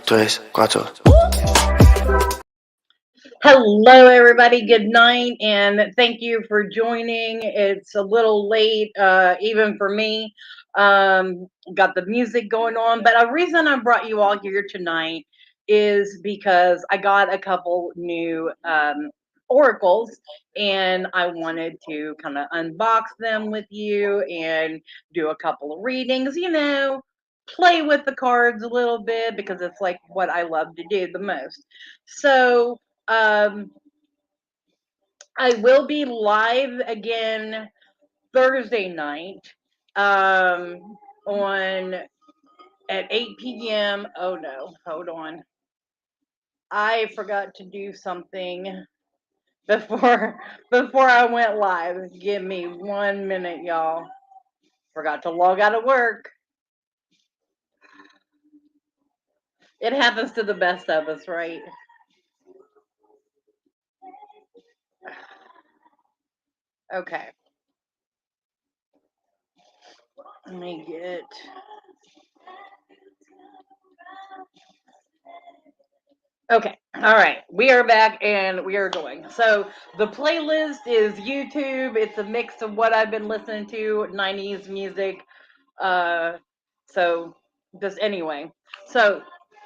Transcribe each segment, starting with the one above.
3, 4. Hello, everybody. Good night, and thank you for joining. It's a little late, even for me. Got the music going on, but a reason I brought you all here tonight is because I got a couple new oracles, and I wanted to kind of unbox them with you and do a couple of readings. Play with the cards a little bit because it's like what I love to do the most. So um, I will be live again Thursday night on at 8 p.m. Oh no, hold on. I forgot to do something before before I went live. Give me 1 minute, y'all. Forgot to log out of work. It happens to the best of us, right? Okay. Let me get. Okay. All right. We are back and we are going. So the playlist is YouTube. It's a mix of what I've been listening to, 90s music. Uh so just anyway. So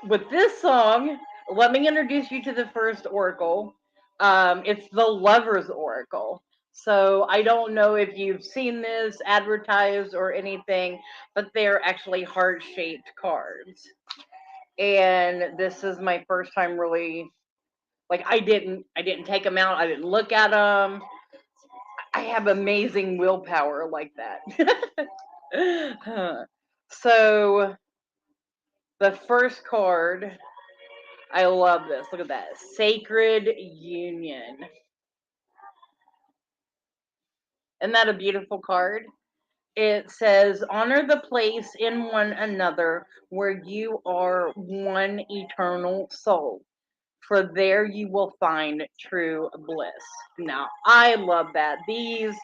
with this song, let me introduce you to the first oracle. It's the Lover's Oracle. So I don't know if you've seen this advertised or anything, but they're actually heart-shaped cards. And this is my first time really, like, I didn't take them out, I didn't look at them. I have amazing willpower like that. So the first card, I love this. Look at that. Sacred Union. Isn't that a beautiful card? It says, honor the place in one another where you are one eternal soul, for there you will find true bliss. Now, I love that. These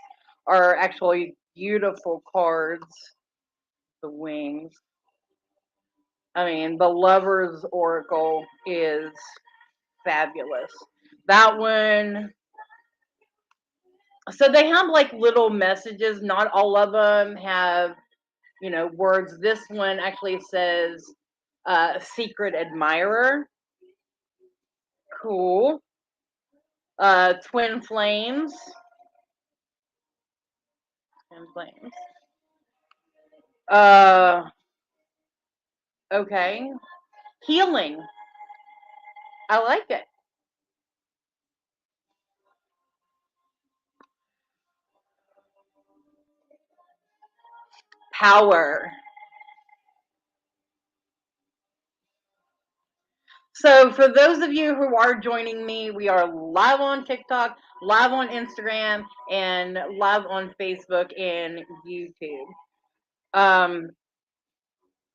are actually beautiful cards. The wings. I mean, the Lover's Oracle is fabulous. That one. So they have like little messages. Not all of them have, words. This one actually says secret admirer. Cool. Twin flames. Twin flames. Uh, okay. Healing. I like it. Power. So, for those of you who are joining me, we are live on TikTok, live on Instagram, and live on Facebook and YouTube. Um,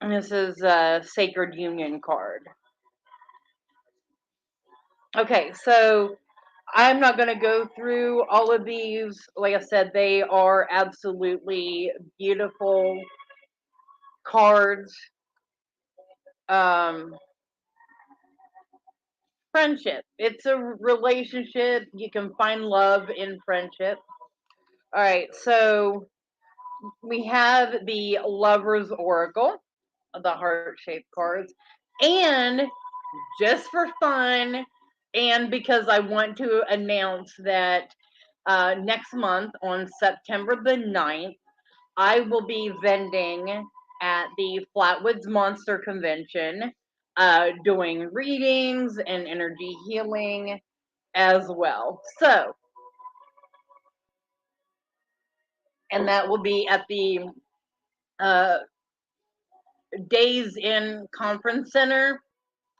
this is a Sacred Union card. Okay, so I'm not going to go through all of these. Like I said, they are absolutely beautiful cards. Um, Friendship. It's a relationship. You can find love in friendship. All right, so we have the Lover's Oracle, the heart-shaped cards, and just for fun, and because I want to announce that next month on September the 9th, I will be vending at the Flatwoods Monster Convention, doing readings and energy healing as well. So, and that will be at the uh, Days Inn Conference Center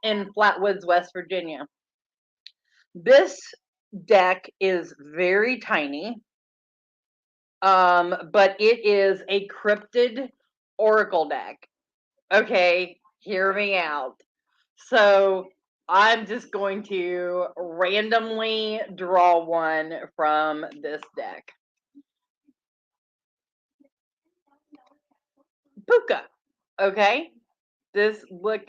in Flatwoods, West Virginia. This deck is very tiny, but it is a cryptid oracle deck. Okay, hear me out. So I'm just going to randomly draw one from this deck. Puka. Okay, this look.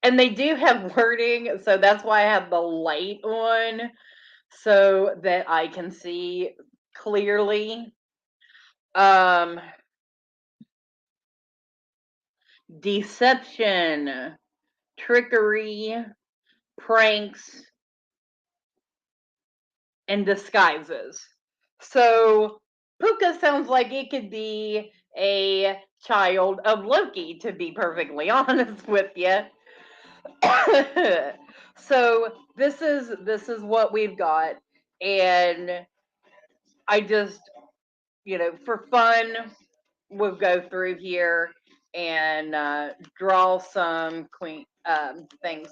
And they do have wording, so that's why I have the light on so that I can see clearly. Um, deception, trickery, pranks, and disguises. So Puka sounds like it could be a child of Loki, to be perfectly honest with you. So this is what we've got, and I just, for fun, we'll go through here and draw some queen things.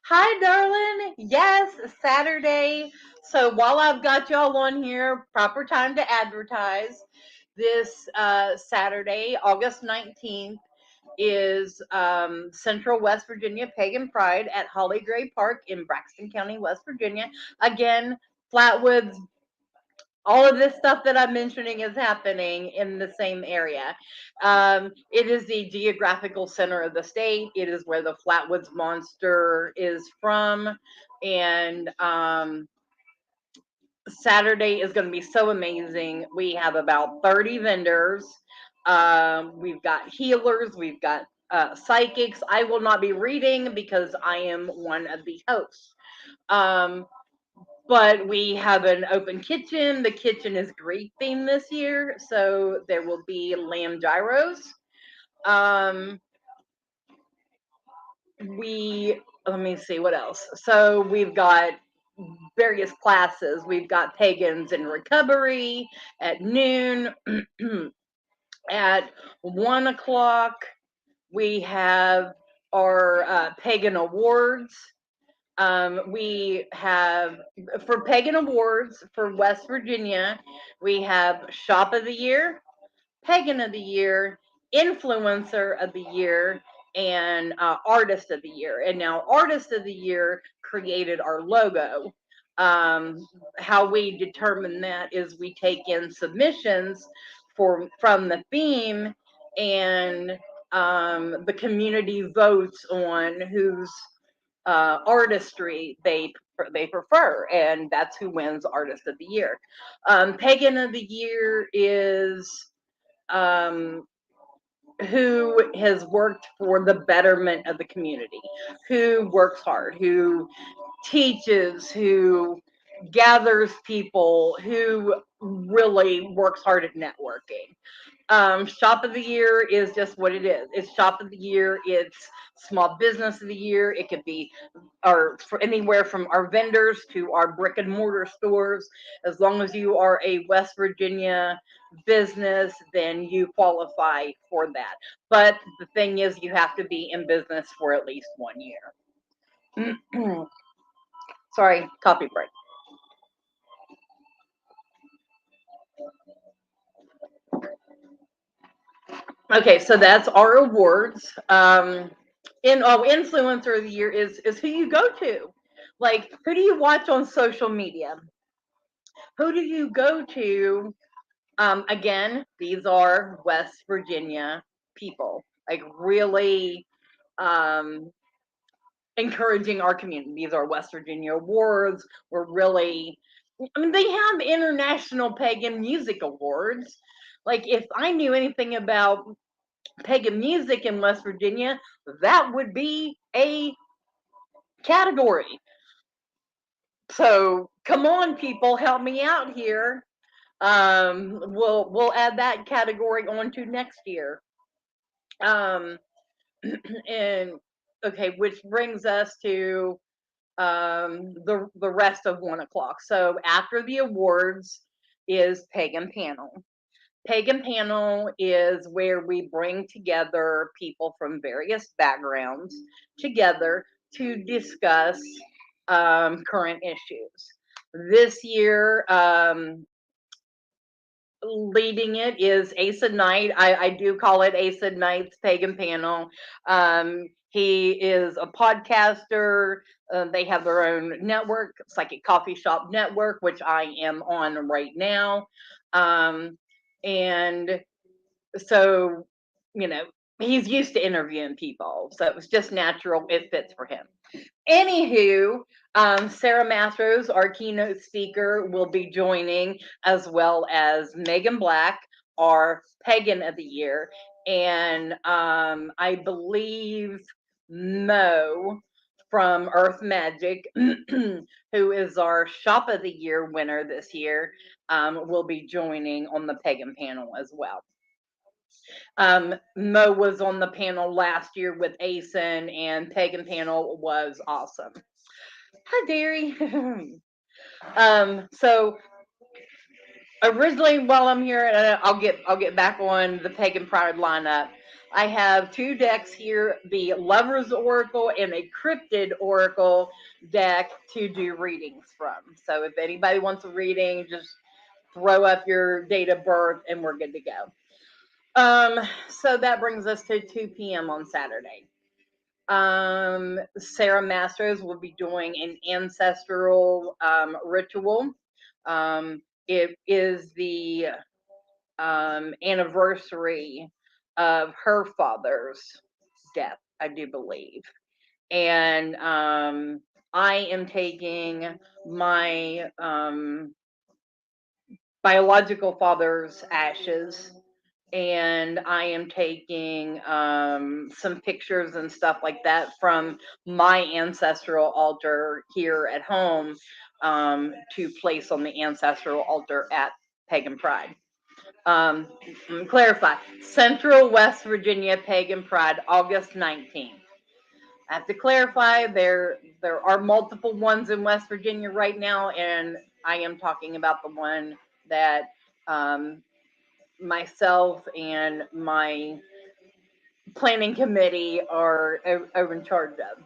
Hi, darling. Yes, Saturday. So while I've got y'all on here, proper time to advertise. This Saturday, August 19th, is Central West Virginia Pagan Pride at Holly Gray Park in Braxton County, West Virginia. Again, Flatwoods, all of this stuff that I'm mentioning is happening in the same area. It is the geographical center of the state. It is where the Flatwoods Monster is from. And Saturday is going to be so amazing. We have about 30 vendors. We've got healers, we've got psychics. I will not be reading because I am one of the hosts. Um, but we have an open kitchen. The kitchen is Greek themed this year, so there will be lamb gyros. Um, we Let me see what else. So we've got various classes. We've got pagans in recovery at noon. At 1 o'clock, we have our pagan awards. We have, for pagan awards for West Virginia, we have shop of the year, pagan of the year, influencer of the year, and artist of the year. And now, artist of the year created our logo. Um, how we determine that is we take in submissions from the theme, and the community votes on whose artistry they prefer, and that's who wins artist of the year. Pagan of the year is um, who has worked for the betterment of the community, who works hard, who teaches, who gathers people, who really works hard at networking. Shop of the year is just what it is. It's shop of the year. It's small business of the year. It could be or for anywhere from our vendors to our brick and mortar stores. As long as you are a West Virginia business, then you qualify for that. But the thing is, you have to be in business for at least 1 year. Sorry, coffee break. Okay, so that's our awards. Influencer of the year is who you go to. Like, who do you watch on social media? Who do you go to? Again, these are West Virginia people. Like, really um, encouraging our community. These are West Virginia awards. We're really, I mean, they have international pagan music awards. Like, if I knew anything about pagan music in West Virginia, that would be a category. So come on, people, help me out here. We'll add that category on to next year. Um, and okay, which brings us to the rest of 1 o'clock. So after the awards is pagan panel. Pagan panel is where we bring together people from various backgrounds together to discuss current issues. This year, leading it is Asa Knight. I do call it Asa Knight's Pagan Panel. He is a podcaster. They have their own network, Psychic Coffee Shop Network, which I am on right now. And so, you know, he's used to interviewing people, so it was just natural. It fits for him. Anywho, Sarah Mastros, our keynote speaker, will be joining, as well as Megan Black, our Pagan of the Year, and I believe Mo from Earth Magic, who is our Shop of the Year winner this year, will be joining on the Pagan panel as well. Mo was on the panel last year with Asen, and Pagan panel was awesome. Hi, Derry. So originally, while I'm here, and I'll get back on the Pagan Pride lineup. I have two decks here: the Lover's Oracle and a Cryptid Oracle deck to do readings from. So if anybody wants a reading, just throw up your date of birth, and we're good to go. So that brings us to 2 p.m. on Saturday. Sarah Masters will be doing an ancestral ritual. It is the anniversary of her father's death, I do believe. And I am taking my biological father's ashes, and I am taking some pictures and stuff like that from my ancestral altar here at home, to place on the ancestral altar at Pagan Pride. Clarify: Central West Virginia Pagan Pride, August 19th. I have to clarify, there are multiple ones in West Virginia right now, and I am talking about the one that um, myself and my planning committee are in charge of.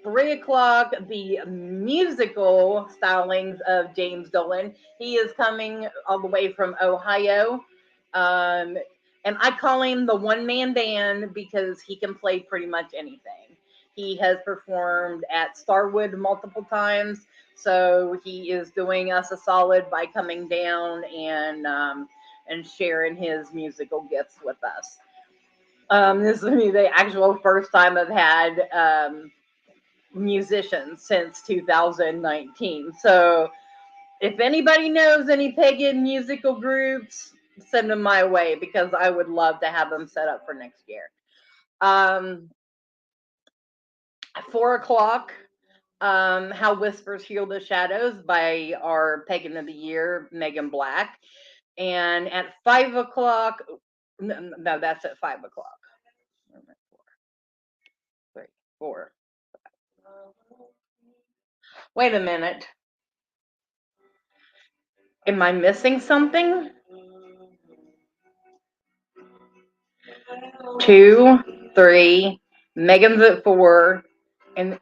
3 o'clock, the musical stylings of James Dolan. He is coming all the way from Ohio. Um, and I call him the one man band because he can play pretty much anything. He has performed at Starwood multiple times, so he is doing us a solid by coming down and sharing his musical gifts with us. This will be the actual first time I've had musicians since 2019. So if anybody knows any pagan musical groups, send them my way because I would love to have them set up for next year. 4 o'clock, How Whispers Heal the Shadows by our Pagan of the Year, Megan Black. And at 5 o'clock, no, that's at 5 o'clock. 3, 4. Wait a minute. Am I missing something? 2, 3. Megan's at 4, and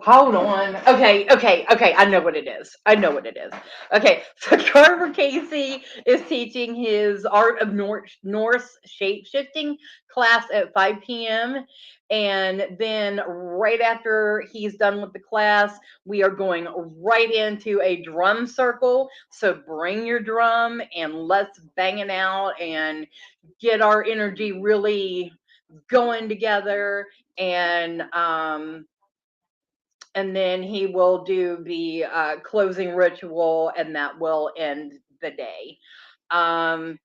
hold on. Okay. I know what it is. Okay, so Carver Casey is teaching his Art of Norse shape shifting class at 5 p.m. And then right after he's done with the class, we are going right into a drum circle. So bring your drum and let's bang it out and get our energy really going together. And then he will do the closing ritual, and that will end the day. Um,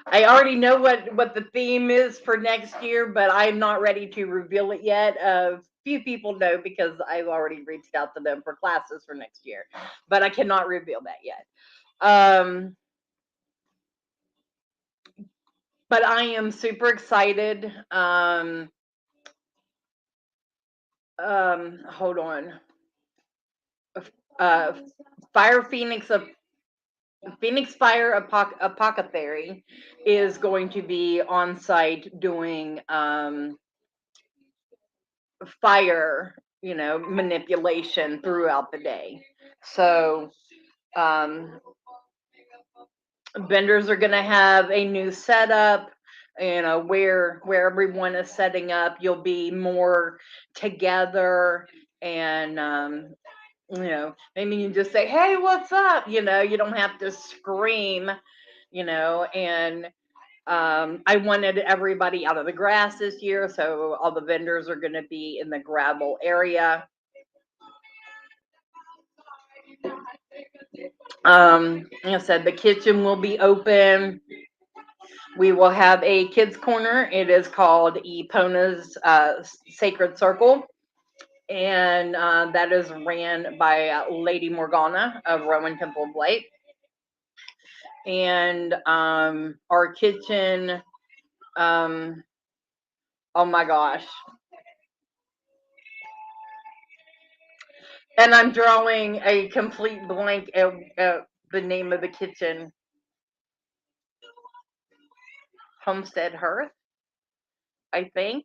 I already know what the theme is for next year, but I'm not ready to reveal it yet. A few people know because I've already reached out to them for classes for next year, but I cannot reveal that yet. But I am super excited. Hold on. Uh, Fire Phoenix of Phoenix Fire Apothecary is going to be on site doing fire, manipulation throughout the day. So um, vendors are going to have a new setup. Where everyone is setting up, you'll be more together, and maybe you just say, "Hey, what's up?" You don't have to scream, and I wanted everybody out of the grass this year, so all the vendors are going to be in the gravel area. Like I said, the kitchen will be open. We will have a kids corner. It is called Epona's Sacred Circle, and that is ran by Lady Morgana of Roman Temple of Light. And our kitchen, oh my gosh. And I'm drawing a complete blank at the name of the kitchen. Homestead Hearth, I think.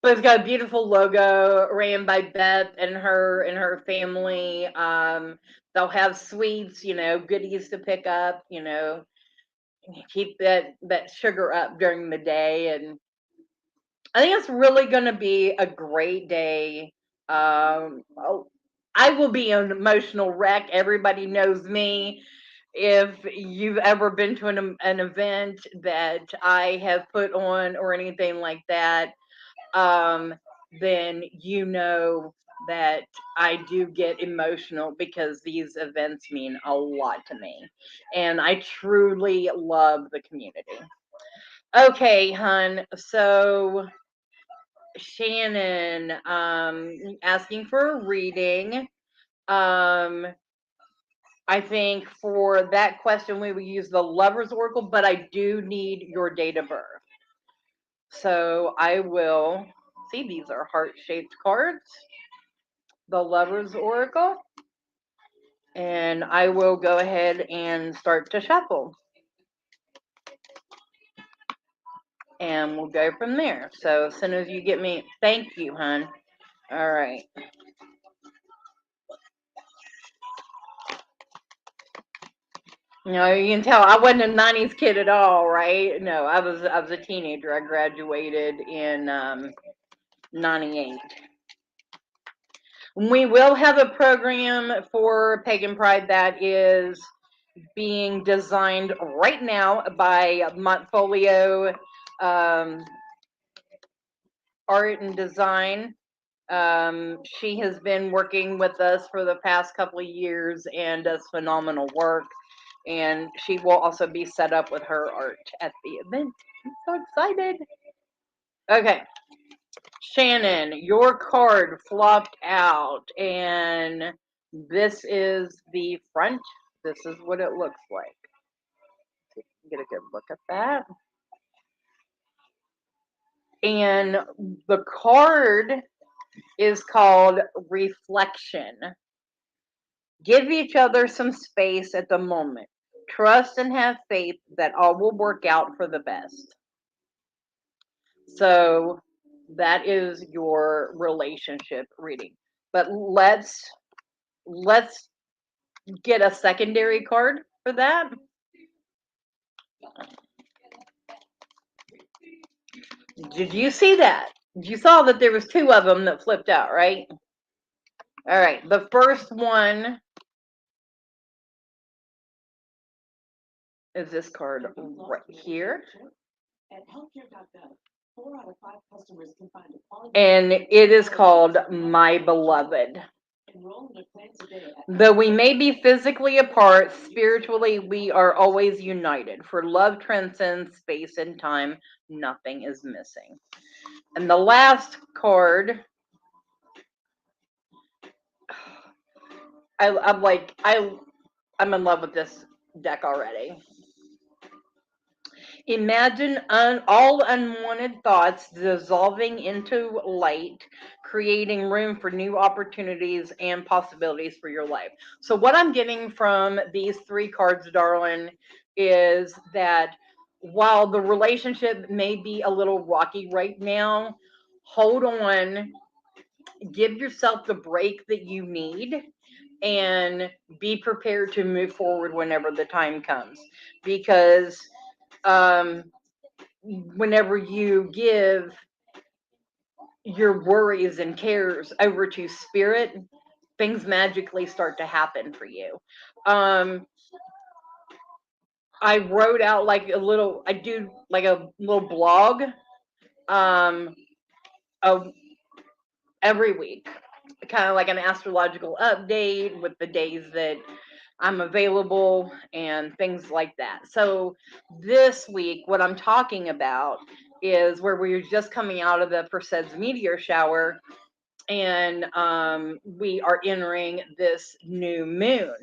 But it's got a beautiful logo ran by Beth and her family. They'll have sweets, goodies to pick up, keep that sugar up during the day, and I think it's really going to be a great day. Oh, I will be an emotional wreck. Everybody knows me. If you've ever been to an event that I have put on or anything like that, um, then you know that I do get emotional because these events mean a lot to me. And I truly love the community. Okay, hun. So Shannon, asking for a reading. Um, I think for that question we would use the Lover's Oracle, but I do need your date of birth. So I will see, these are heart-shaped cards, the Lover's Oracle, and I will go ahead and start to shuffle. And we'll go from there. So as soon as you get me, thank you, hun. All right. You can tell I wasn't a '90s kid at all, right? No, I was a teenager. I graduated in '98. We will have a program for Pagan Pride that is being designed right now by Montfolio Art and Design. She has been working with us for the past couple of years and does phenomenal work. And she will also be set up with her art at the event. I'm so excited. Okay. Shannon, your card flopped out, and this is the front. This is what it looks like. Get a good look at that. And the card is called Reflection. Give each other some space at the moment. Trust and have faith that all will work out for the best. So that is your relationship reading. But let's get a secondary card for that. Did you see that? You saw that there was two of them that flipped out, right? All right. The first one is this card right here. And it is called My Beloved. Though we may be physically apart, spiritually we are always united. For love transcends space and time, nothing is missing. And the last card, I'm in love with this deck already. Imagine all unwanted thoughts dissolving into light, creating room for new opportunities and possibilities for your life. So, what I'm getting from these three cards, darling, is that while the relationship may be a little rocky right now, hold on, give yourself the break that you need, and be prepared to move forward whenever the time comes. Because whenever you give your worries and cares over to spirit, things magically start to happen for you. I wrote out like a little. I do like a little blog. Um, of every week, kind of like an astrological update with the days that I'm available and things like that. So this week, what I'm talking about is where we're just coming out of the Perseids meteor shower, and we are entering this new moon.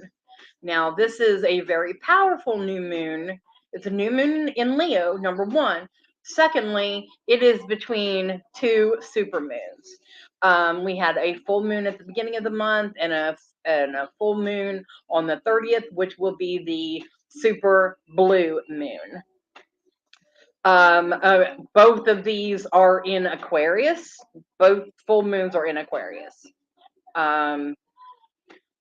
Now, this is a very powerful new moon. It's a new moon in Leo, number one. Secondly, it is between two super moons. We had a full moon at the beginning of the month and a full moon on the 30th, which will be the super blue moon. Both of these are in Aquarius. Both full moons are in Aquarius. Um,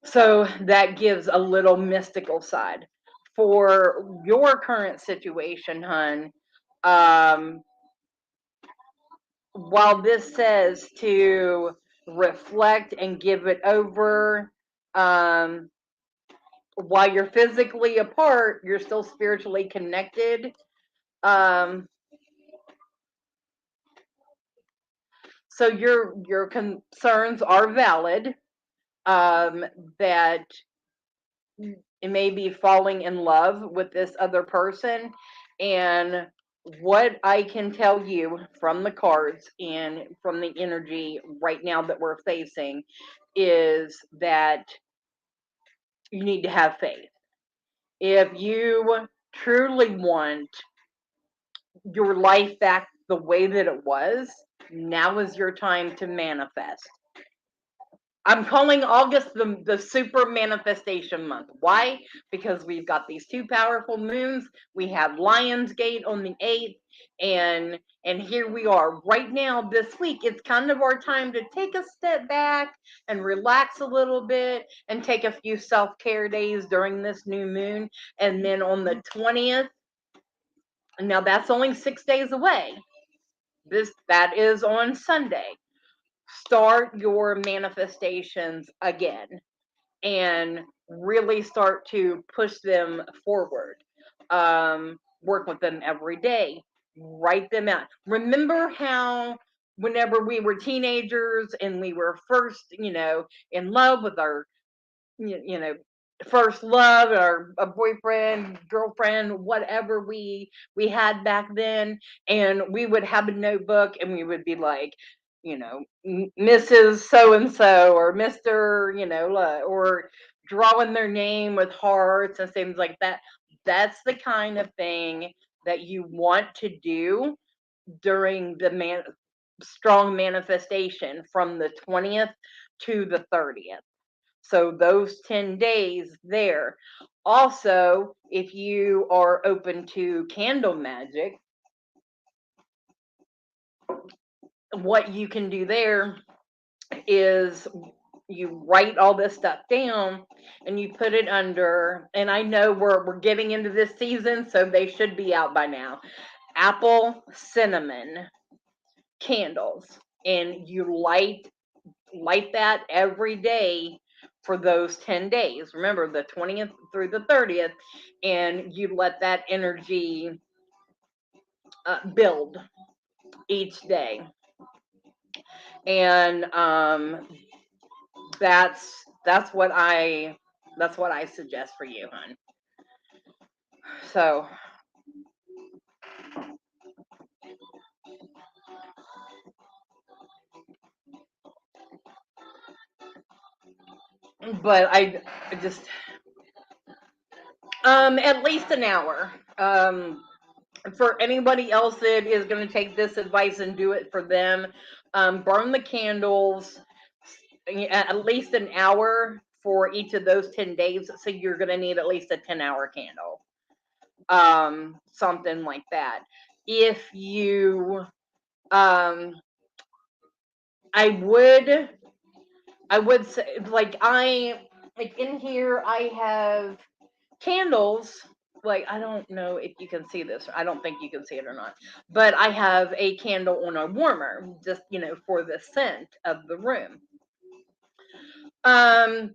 so that gives a little mystical side. For your current situation, hun, um, while this says to reflect and give it over, um, while you're physically apart, you're still spiritually connected. Um, so your concerns are valid. Um, that it may be falling in love with this other person, and what I can tell you from the cards and from the energy right now that we're facing is that you need to have faith. If you truly want your life back the way that it was, now is your time to manifest. I'm calling August the super manifestation month. Why? Because we've got these two powerful moons. We have Lionsgate on the 8th, and here we are right now this week. It's kind of our time to take a step back and relax a little bit and take a few self-care days during this new moon. And then on the 20th, now that's only 6 days away. That is on Sunday. Start your manifestations again and really start to push them forward. Work with them every day. Write them out. Remember how whenever we were teenagers and we were first, in love with our, you know, first love, or a boyfriend, girlfriend, whatever we had back then, and we would have a notebook and we would be like, Mrs. So and so, or Mr. Or drawing their name with hearts and things like that. That's the kind of thing that you want to do during the strong manifestation from the 20th to the 30th. So those 10 days there. Also, if you are open to candle magic, what you can do there is you write all this stuff down and you put it under, and I know we're getting into this season, so they should be out by now. Apple cinnamon candles, and you light that every day for those 10 days. Remember, the 20th through the 30th, and you let that energy build each day. And that's what I suggest for you, hon. So, but I just at least an hour. For anybody else that is going to take this advice and do it for them, burn the candles at least an hour for each of those 10 days. So you're going to need at least a 10-hour candle, something like that. If you, um, I would say, like in here, I have candles. Like, I don't know if you can see this. I don't think you can see it or not. But I have a candle on a warmer, just, for the scent of the room. Um,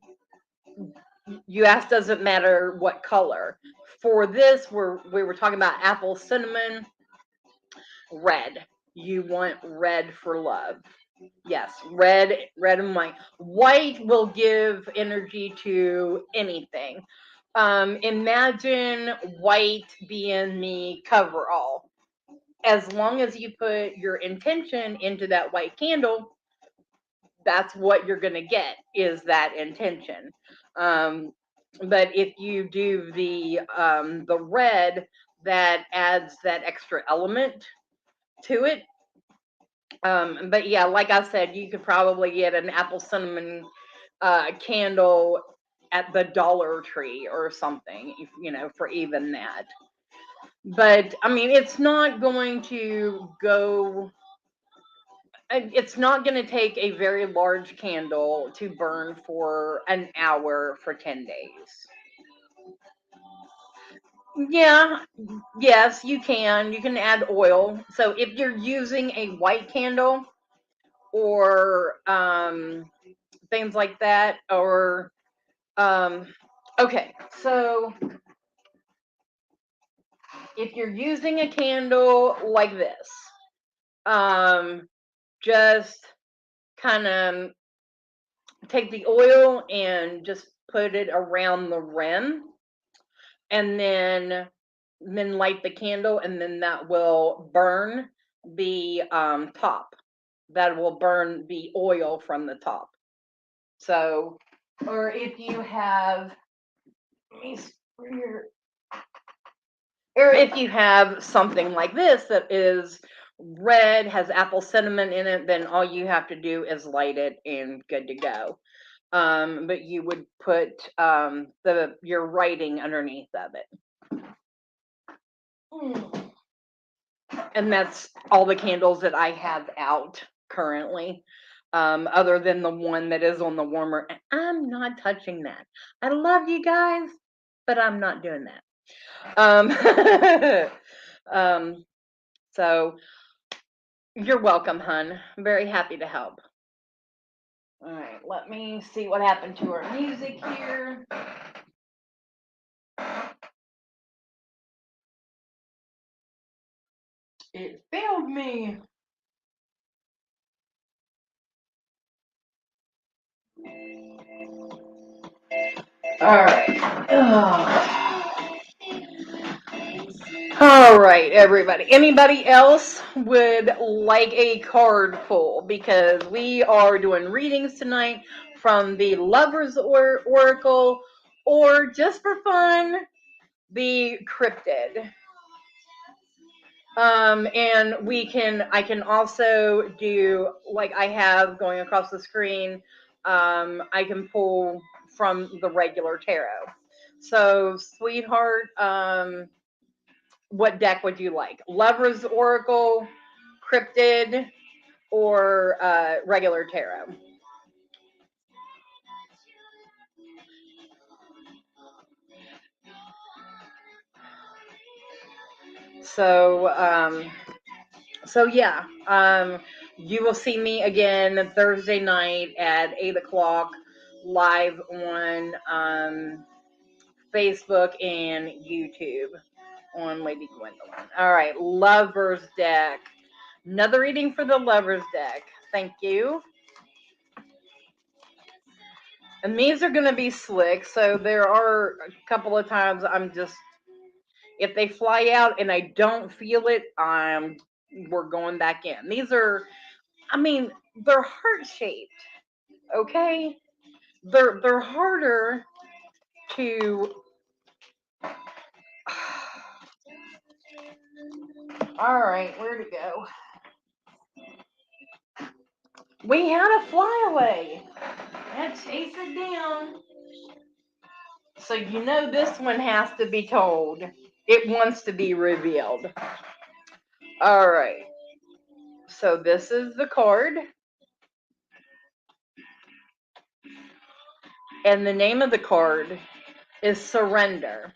you asked, does it matter what color? for this, we were talking about apple cinnamon, red. You want red for love. Yes, red and white. White will give energy to anything. Imagine white being the coverall. As long as you put your intention into that white candle, that's what you're going to get is that intention. Um, but if you do the red, that adds that extra element to it. But yeah, like I said, you could probably get an apple cinnamon candle at the Dollar Tree or something, for even that. But I mean, it's not going to go. It's not going to take a very large candle to burn for an hour for 10 days. Yeah, yes, you can. You can add oil. So if you're using a white candle or things like that, or um, okay, so if you're using a candle like this, um, just kind of take the oil and just put it around the rim, and then light the candle, and then that will burn the top. That will burn the oil from the top. So, or if you have, or if you have something like this that is red, has apple cinnamon in it, then all you have to do is light it and good to go. But you would put your writing underneath of it. And that's all the candles that I have out currently, other than the one that is on the warmer. I'm not touching that. I love you guys, but I'm not doing that. Um, um, so you're welcome, hun. I'm very happy to help. All right, let me see what happened to our music here. It failed me. All right. All right, everybody. Anybody else would like a card pull? Because we are doing readings tonight from the Lover's Oracle, or just for fun, the Cryptid. And I can also do, like I have going across the screen, I can pull from the regular tarot. So, sweetheart, what deck would you like? Lover's Oracle, Cryptid, or regular tarot? So, yeah, you will see me again Thursday night at 8 o'clock, live on Facebook and YouTube on Lady Gwendolyn. All right, Lover's deck. Another reading for the Lover's deck. Thank you. And these are going to be slick, so there are a couple of times if they fly out and I don't feel it, we're going back in. These are, I mean, they're heart shaped, okay? They're harder to. All right, where to go? We had a flyaway. Let's chase it down. So this one has to be told. It wants to be revealed. All right. So this is the card. And the name of the card is Surrender.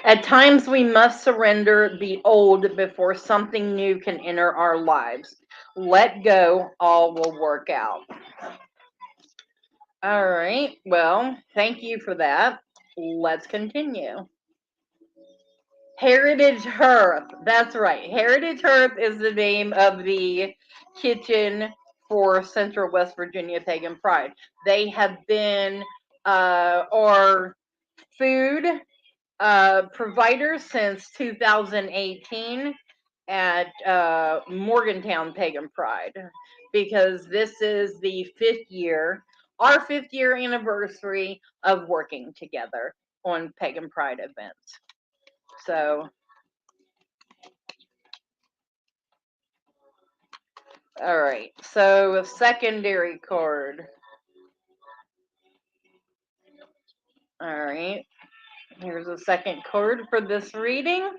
At times we must surrender the old before something new can enter our lives. Let go, all will work out. All right. Well, thank you for that. Let's continue. Heritage Hearth. That's right. Heritage Hearth is the name of the kitchen for Central West Virginia Pagan Pride. They have been our food provider since 2018 at Morgantown Pagan Pride, because this is the our 5th year anniversary of working together on Pagan Pride events. So, all right. So, a secondary card. All right. Here's a second card for this reading.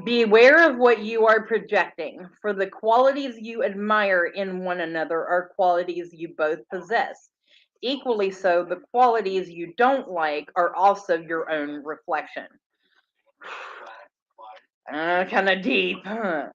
Beware of what you are projecting, for the qualities you admire in one another are qualities you both possess. Equally so, the qualities you don't like are also your own reflection. Kind of deep, huh?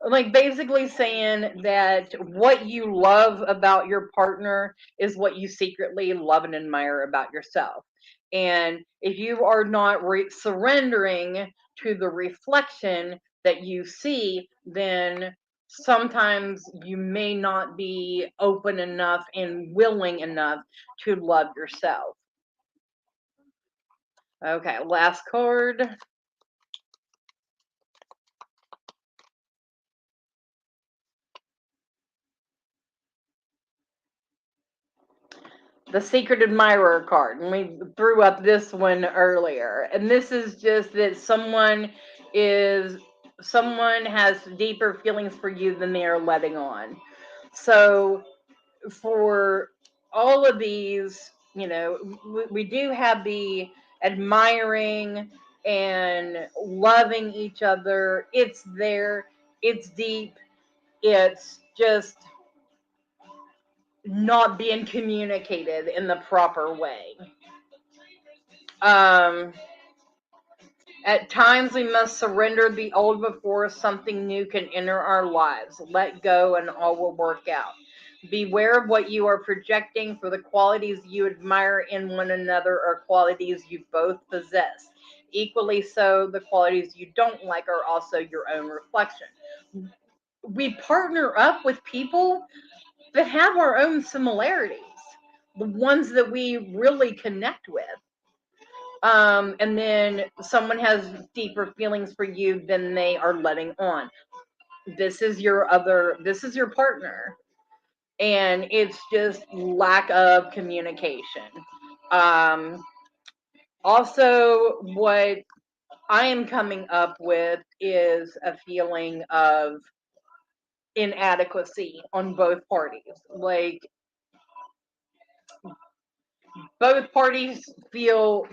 Like basically saying that what you love about your partner is what you secretly love and admire about yourself. And if you are not surrendering to the reflection that you see, then sometimes you may not be open enough and willing enough to love yourself. Okay, last card. The Secret Admirer card. And we threw up this one earlier. And this is just that someone has deeper feelings for you than they are letting on. So for all of these, we do have the admiring and loving each other. It's there, it's deep, it's just not being communicated in the proper way. Um, at times, we must surrender the old before something new can enter our lives. Let go, and all will work out. Beware of what you are projecting, for the qualities you admire in one another are qualities you both possess. Equally so, the qualities you don't like are also your own reflection. We partner up with people that have our own similarities, the ones that we really connect with. And then someone has deeper feelings for you than they are letting on. This is your partner, and it's just lack of communication. um Also, what I am coming up with is a feeling of inadequacy on both parties. Like, both parties feel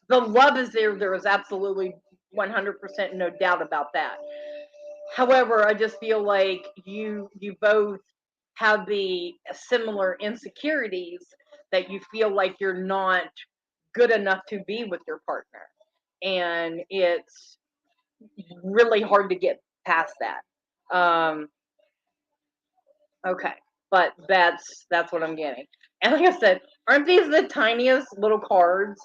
the love is there. There is absolutely 100% no doubt about that. However, I just feel like you both have the similar insecurities, that you feel like you're not good enough to be with your partner, and it's really hard to get past that. Okay, but that's what I'm getting. And like I said, aren't these the tiniest little cards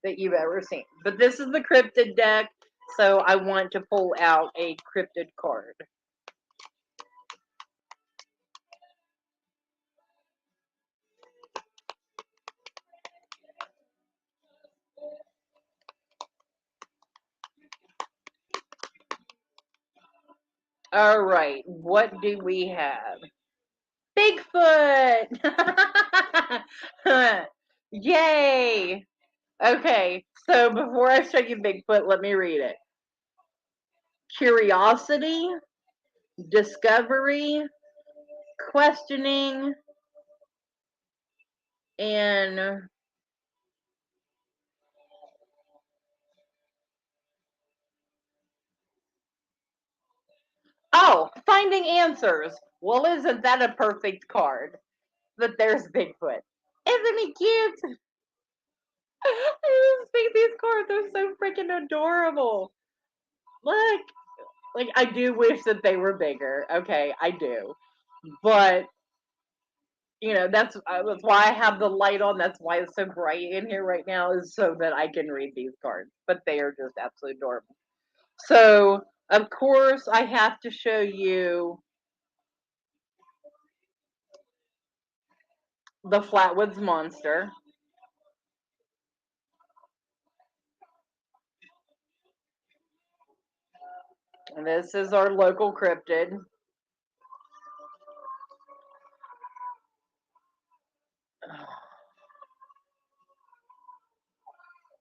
that you've ever seen? But this is the cryptid deck, so I want to pull out a cryptid card. All right, what do we have? Bigfoot! Yay! Okay, so before I show you Bigfoot, let me read it. Curiosity, discovery, questioning, and finding answers. Well, isn't that a perfect card? But there's Bigfoot. Isn't he cute? I just think these cards are so freaking adorable. Look, like, I do wish that they were bigger. Okay, I do. But that's why I have the light on. That's why it's so bright in here right now, is so that I can read these cards. But they are just absolutely adorable. So, of course, I have to show you the Flatwoods Monster. And this is our local cryptid.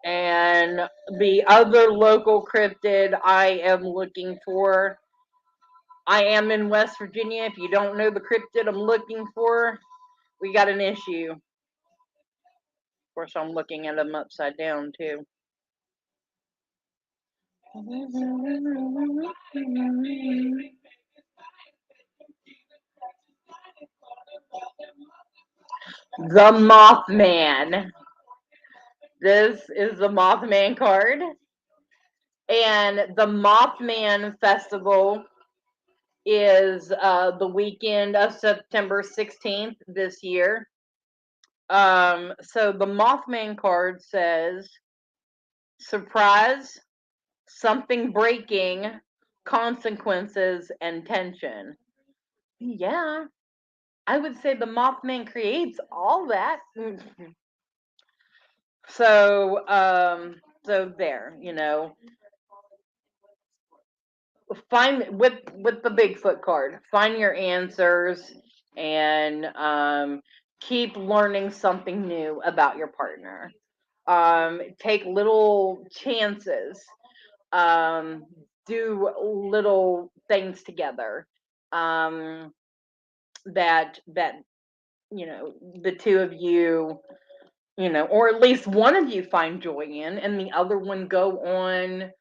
And the other local cryptid I am looking for, I am in West Virginia. If you don't know the cryptid I'm looking for, we got an issue. Of course, I'm looking at them upside down too. The Mothman. This is the Mothman card. And the Mothman Festival is the weekend of September 16th this year. So the Mothman card says, surprise, something breaking, consequences, and tension. Yeah, I would say the Mothman creates all that. So there, find with the Bigfoot card, find your answers, and keep learning something new about your partner. Take little chances. Um, do little things together. Um, that the two of you, or at least one of you find joy in, and the other one go on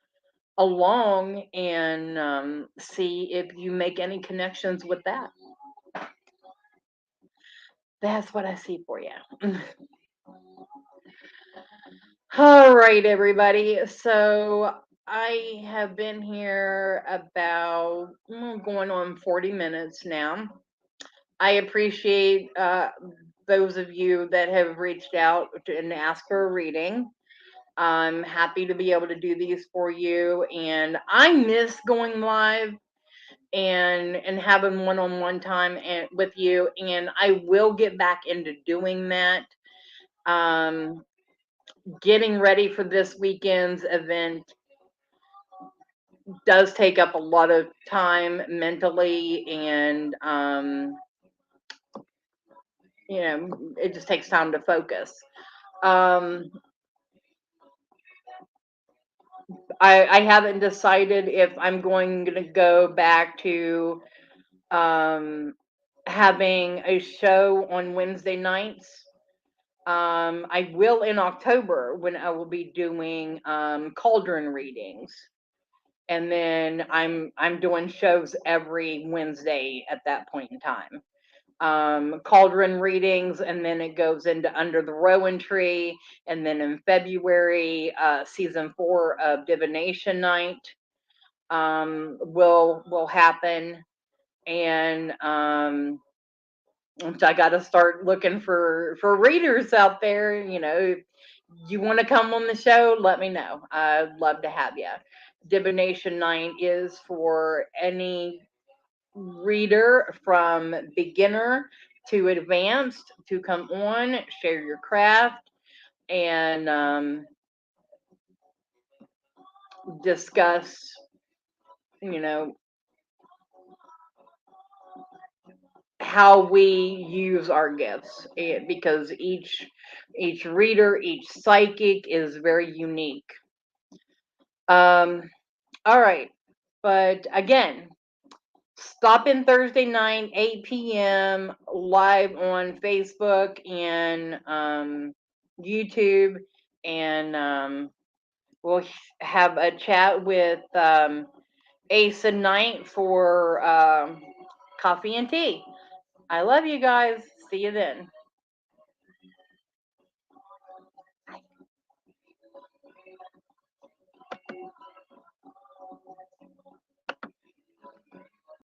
along and see if you make any connections with that. That's what I see for you. All right, everybody. So I have been here about going on 40 minutes now. I appreciate those of you that have reached out and asked for a reading. I'm happy to be able to do these for you, and I miss going live and having one-on-one time with you, and I will get back into doing that. Um, Getting ready for this weekend's event does take up a lot of time mentally, and it just takes time to focus. um, I haven't decided if I'm going to go back to having a show on Wednesday nights. I will in October, when I will be doing cauldron readings, and then I'm doing shows every Wednesday at that point in time. Cauldron readings, and then it goes into Under the Rowan Tree, and then in February, season 4 of Divination Night will happen, and so I got to start looking for readers out there. If you want to come on the show, let me know. I'd love to have you. Divination Night is for any reader from beginner to advanced to come on, share your craft, and discuss, you know, how we use our gifts. Because each reader, each psychic is very unique. All right, but again, stop in Thursday night, 8 p.m., live on Facebook and YouTube, and we'll have a chat with Ace and Knight for coffee and tea. I love you guys. See you then.